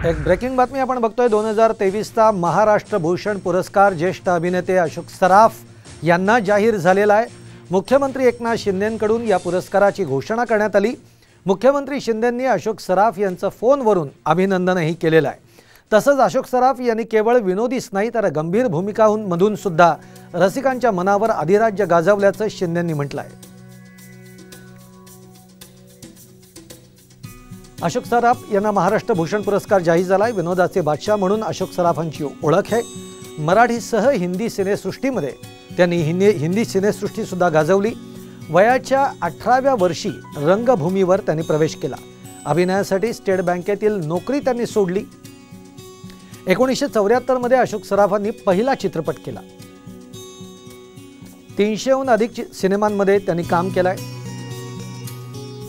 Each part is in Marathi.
एक ब्रेकिंग बातमी आपण बघतोय। 2023चा महाराष्ट्र भूषण पुरस्कार ज्येष्ठ अभिनेते अशोक सराफ यांना जाहीर झालेला आहे। मुख्यमंत्री एकनाथ शिंदेंकडून या पुरस्काराची घोषणा करण्यात आली। मुख्यमंत्री शिंदेंनी अशोक सराफ यांचं फोनवरून अभिनंदनही केलेलं आहे। तसंच अशोक सराफ यांनी केवळ विनोदीच नाही तर गंभीर भूमिकांमधून सुद्धा रसिकांच्या मनावर अधिराज्य गाजवल्याचं शिंदेंनी म्हटलं आहे। अशोक सराफ यांना महाराष्ट्र भूषण पुरस्कार जाहीर झालाय। विनोदाचे बादशाह म्हणून अशोक सराफांची ओळख आहे। मराठीसह हिंदी सिनेसृष्टीमध्ये त्यांनी हिंदी सिनेसृष्टी सुद्धा गाजवली। वयाच्या 18व्या वर्षी रंगभूमीवर त्यांनी प्रवेश केला। अभिनयासाठी स्टेट बँकेतील नोकरी त्यांनी सोडली। 1974 मध्ये अशोक सराफांनी पहिला चित्रपट केला। 300हून अधिक सिनेमांमध्ये त्यांनी काम केलंय।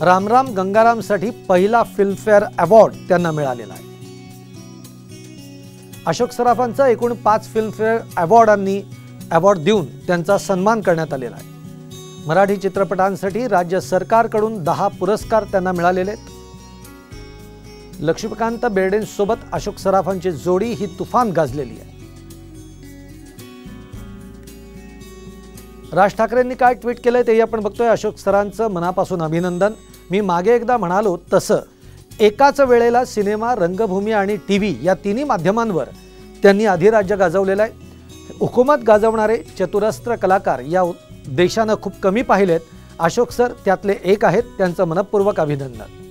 राम राम गंगाराम साठी पहिला फिल्मफेअर अवॉर्ड त्यांना मिळालेला आहे। अशोक सराफांचा एकूण 5 फिल्मफेअर अवॉर्ड देऊन त्यांचा सन्मान करण्यात आलेला आहे। मराठी चित्रपटांसाठी राज्य सरकारकडून 10 पुरस्कार त्यांना मिळालेले आहेत। लक्ष्मीकांत बेर्डेंसोबत अशोक सराफांची जोडी ही तुफान गाजलेली आहे। राज ठाकरेंनी काय ट्विट केलंय तेही आपण बघतोय। अशोक सरांचं मनापासून अभिनंदन। मी मागे एकदा म्हणालो तसं एकाच वेळेला सिनेमा, रंगभूमी आणि टीव्ही या तिन्ही माध्यमांवर त्यांनी अधिराज्य गाजवलेलं आहे। हुकूमत गाजवणारे चतुरस्त्र कलाकार या देशानं खूप कमी पाहिलेत। अशोक सर त्यातले एक आहेत। त्यांचं मनपूर्वक अभिनंदन।